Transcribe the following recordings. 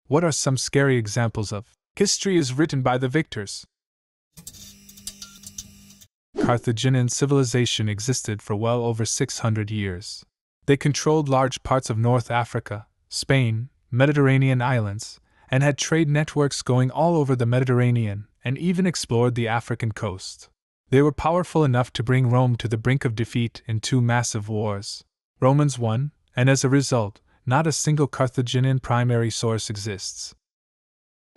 What are some scary examples of history is written by the victors? Carthaginian civilization existed for well over 600 years. They controlled large parts of North Africa, Spain, Mediterranean islands, and had trade networks going all over the Mediterranean, and even explored the African coast. They were powerful enough to bring Rome to the brink of defeat in 2 massive wars. Romans won, and as a result, not a single Carthaginian primary source exists.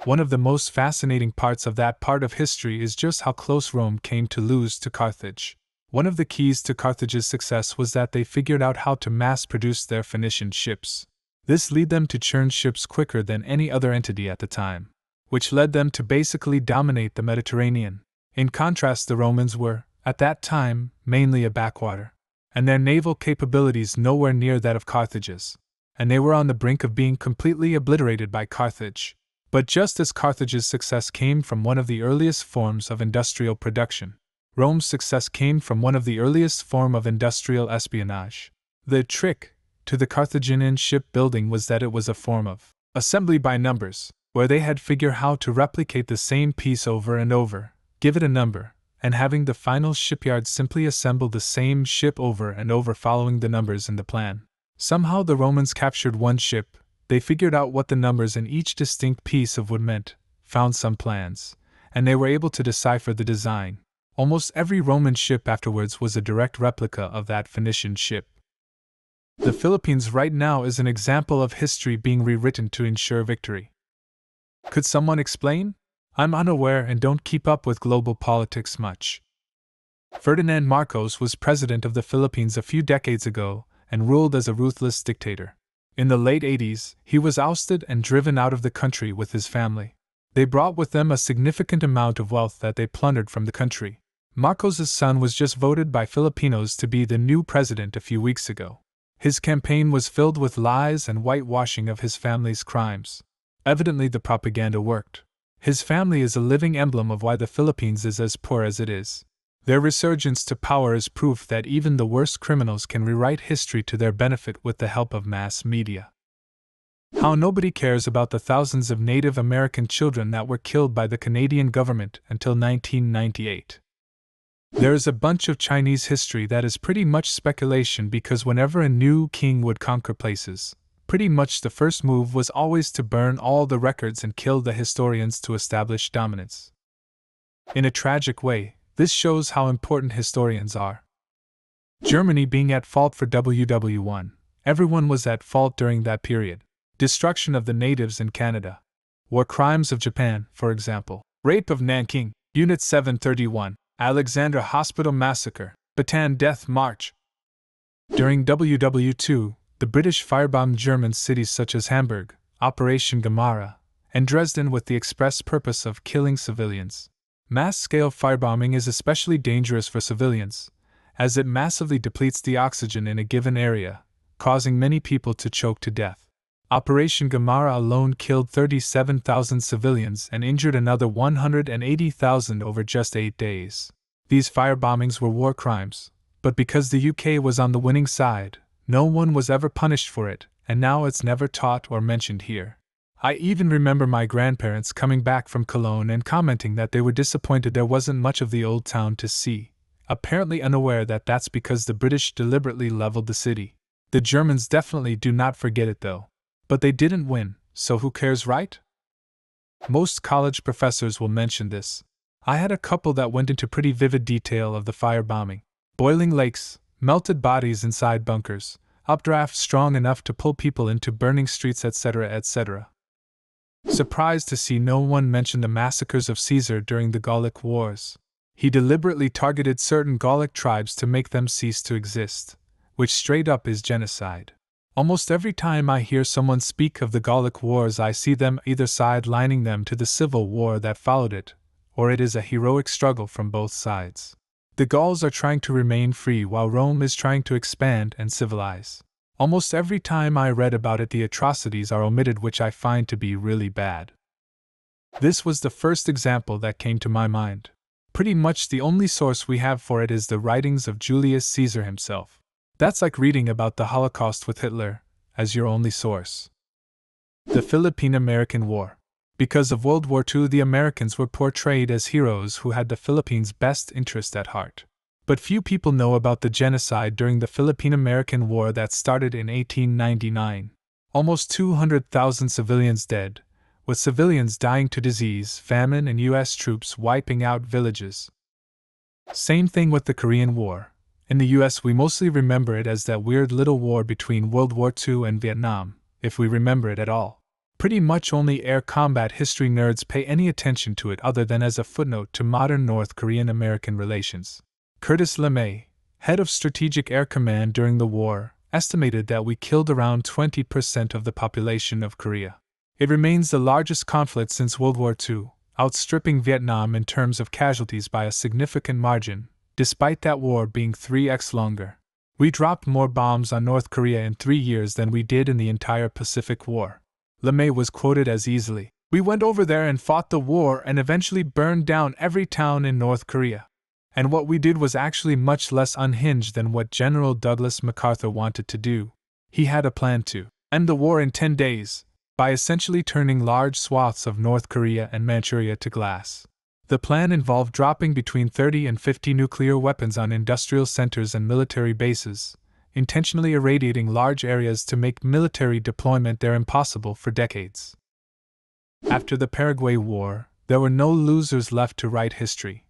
One of the most fascinating parts of that part of history is just how close Rome came to lose to Carthage. One of the keys to Carthage's success was that they figured out how to mass-produce their Phoenician ships. This led them to churn ships quicker than any other entity at the time, which led them to basically dominate the Mediterranean. In contrast, the Romans were, at that time, mainly a backwater, and their naval capabilities nowhere near that of Carthage's, and they were on the brink of being completely obliterated by Carthage. But just as Carthage's success came from one of the earliest forms of industrial production, Rome's success came from one of the earliest form of industrial espionage. The trick to the Carthaginian shipbuilding was that it was a form of assembly by numbers, where they had figured how to replicate the same piece over and over, give it a number, and having the final shipyard simply assemble the same ship over and over following the numbers in the plan. Somehow the Romans captured one ship, they figured out what the numbers in each distinct piece of wood meant, found some plans, and they were able to decipher the design. Almost every Roman ship afterwards was a direct replica of that Phoenician ship. The Philippines right now is an example of history being rewritten to ensure victory. Could someone explain? I'm unaware and don't keep up with global politics much. Ferdinand Marcos was president of the Philippines a few decades ago and ruled as a ruthless dictator. In the late 80s, he was ousted and driven out of the country with his family. They brought with them a significant amount of wealth that they plundered from the country. Marcos's son was just voted by Filipinos to be the new president a few weeks ago. His campaign was filled with lies and whitewashing of his family's crimes. Evidently the propaganda worked. His family is a living emblem of why the Philippines is as poor as it is. Their resurgence to power is proof that even the worst criminals can rewrite history to their benefit with the help of mass media. How nobody cares about the thousands of Native American children that were killed by the Canadian government until 1998. There is a bunch of Chinese history that is pretty much speculation because whenever a new king would conquer places, pretty much the first move was always to burn all the records and kill the historians to establish dominance. In a tragic way, this shows how important historians are. Germany being at fault for WW1, everyone was at fault during that period. Destruction of the natives in Canada. War crimes of Japan, for example. Rape of Nanking, Unit 731, Alexandra Hospital Massacre, Bataan Death March. During WW2, the British firebombed German cities such as Hamburg, Operation Gamara, and Dresden with the express purpose of killing civilians. Mass-scale firebombing is especially dangerous for civilians, as it massively depletes the oxygen in a given area, causing many people to choke to death. Operation Gamara alone killed 37,000 civilians and injured another 180,000 over just 8 days. These firebombings were war crimes, but because the UK was on the winning side, no one was ever punished for it, and now it's never taught or mentioned here. I even remember my grandparents coming back from Cologne and commenting that they were disappointed there wasn't much of the old town to see, apparently unaware that that's because the British deliberately leveled the city. The Germans definitely do not forget it though. But they didn't win, so who cares, right? Most college professors will mention this. I had a couple that went into pretty vivid detail of the firebombing. Boiling lakes, melted bodies inside bunkers, updrafts strong enough to pull people into burning streets, etc., etc. Surprised to see no one mention the massacres of Caesar during the Gallic Wars. He deliberately targeted certain Gallic tribes to make them cease to exist, which straight up is genocide. Almost every time I hear someone speak of the Gallic Wars, I see them either sidelining them to the civil war that followed it, or it is a heroic struggle from both sides. The Gauls are trying to remain free while Rome is trying to expand and civilize. Almost every time I read about it, the atrocities are omitted, which I find to be really bad. This was the first example that came to my mind. Pretty much the only source we have for it is the writings of Julius Caesar himself. That's like reading about the Holocaust with Hitler as your only source. The Philippine-American War. Because of World War II, the Americans were portrayed as heroes who had the Philippines' best interest at heart. But few people know about the genocide during the Philippine-American War that started in 1899. Almost 200,000 civilians dead, with civilians dying to disease, famine, and U.S. troops wiping out villages. Same thing with the Korean War. In the U.S., we mostly remember it as that weird little war between World War II and Vietnam, if we remember it at all. Pretty much only air combat history nerds pay any attention to it other than as a footnote to modern North Korean-American relations. Curtis LeMay, head of Strategic Air Command during the war, estimated that we killed around 20% of the population of Korea. It remains the largest conflict since World War II, outstripping Vietnam in terms of casualties by a significant margin, despite that war being 3x longer. We dropped more bombs on North Korea in 3 years than we did in the entire Pacific War. LeMay was quoted as easily, "We went over there and fought the war and eventually burned down every town in North Korea. And what we did was actually much less unhinged than what General Douglas MacArthur wanted to do. He had a plan to end the war in 10 days, by essentially turning large swaths of North Korea and Manchuria to glass. The plan involved dropping between 30 and 50 nuclear weapons on industrial centers and military bases, intentionally irradiating large areas to make military deployment there impossible for decades." After the Paraguay War, there were no losers left to write history.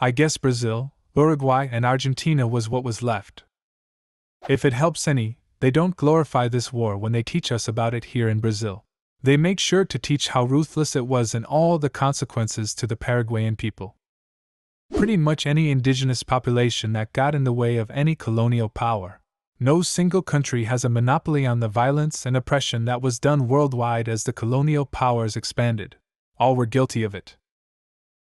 I guess Brazil, Uruguay, and Argentina was what was left. If it helps any, they don't glorify this war when they teach us about it here in Brazil. They make sure to teach how ruthless it was and all the consequences to the Paraguayan people. Pretty much any indigenous population that got in the way of any colonial power. No single country has a monopoly on the violence and oppression that was done worldwide as the colonial powers expanded. All were guilty of it.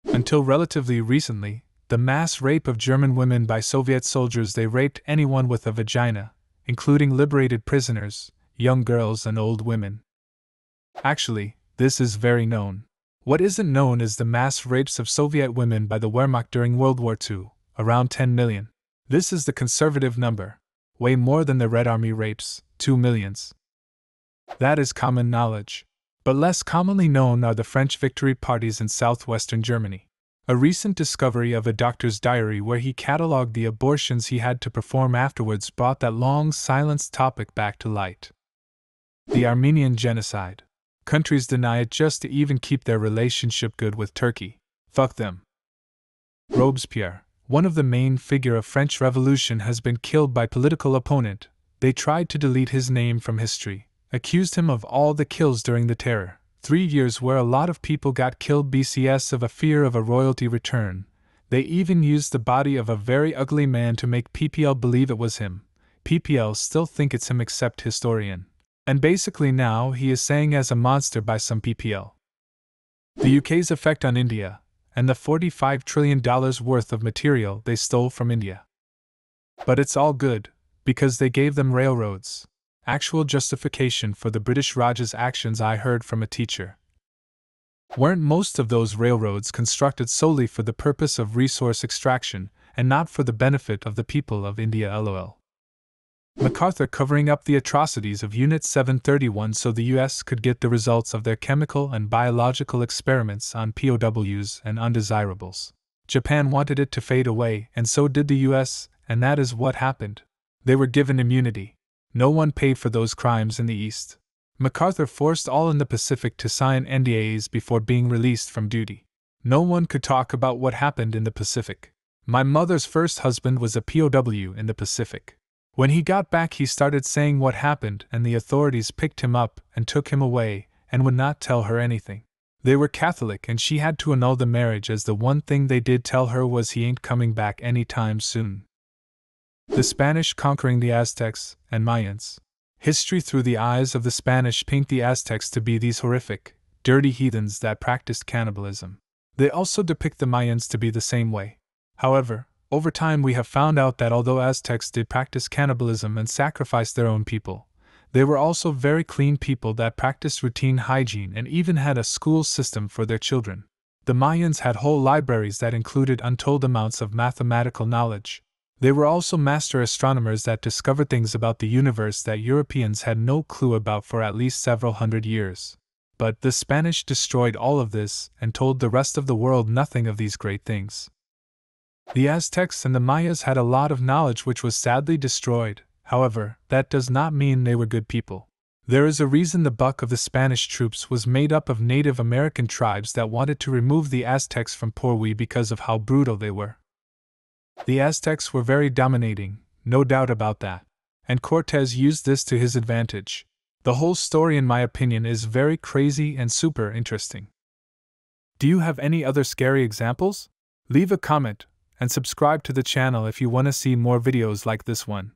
Until relatively recently, the mass rape of German women by Soviet soldiers. They raped anyone with a vagina, including liberated prisoners, young girls, and old women. Actually, this is very known. What isn't known is the mass rapes of Soviet women by the Wehrmacht during World War II, around 10 million. This is the conservative number. Way more than the Red Army rapes, 2 millions. That is common knowledge. But less commonly known are the French victory parties in southwestern Germany. A recent discovery of a doctor's diary where he catalogued the abortions he had to perform afterwards brought that long-silenced topic back to light. The Armenian genocide. Countries deny it just to even keep their relationship good with Turkey. Fuck them. Robespierre, one of the main figure of French Revolution, has been killed by political opponent. They tried to delete his name from history, accused him of all the kills during the Terror. 3 years where a lot of people got killed BCS of a fear of a royalty return. They even used the body of a very ugly man to make PPL believe it was him. PPL still think it's him except historian. And basically now he is saying as a monster by some PPL. The UK's effect on India, and the $45 trillion worth of material they stole from India. But it's all good, because they gave them railroads. Actual justification for the British Raj's actions, I heard from a teacher. Weren't most of those railroads constructed solely for the purpose of resource extraction, and not for the benefit of the people of India? LOL. MacArthur covering up the atrocities of Unit 731 so the US could get the results of their chemical and biological experiments on POWs and undesirables. Japan wanted it to fade away, and so did the US, and that is what happened. They were given immunity. No one paid for those crimes in the East. MacArthur forced all in the Pacific to sign NDAs before being released from duty. No one could talk about what happened in the Pacific. My mother's first husband was a POW in the Pacific. When he got back, he started saying what happened, and the authorities picked him up and took him away and would not tell her anything. They were Catholic, and she had to annul the marriage, as the one thing they did tell her was he ain't coming back anytime soon. The Spanish conquering the Aztecs and Mayans. History through the eyes of the Spanish paint the Aztecs to be these horrific, dirty heathens that practiced cannibalism. They also depict the Mayans to be the same way. However, over time we have found out that although Aztecs did practice cannibalism and sacrifice their own people, they were also very clean people that practiced routine hygiene and even had a school system for their children. The Mayans had whole libraries that included untold amounts of mathematical knowledge. They were also master astronomers that discovered things about the universe that Europeans had no clue about for at least several hundred years. But the Spanish destroyed all of this and told the rest of the world nothing of these great things. The Aztecs and the Mayas had a lot of knowledge which was sadly destroyed. However, that does not mean they were good people. There is a reason the bulk of the Spanish troops was made up of Native American tribes that wanted to remove the Aztecs from Pourui because of how brutal they were. The Aztecs were very dominating, no doubt about that, and Cortés used this to his advantage. The whole story, in my opinion, is very crazy and super interesting. Do you have any other scary examples? Leave a comment and subscribe to the channel if you want to see more videos like this one.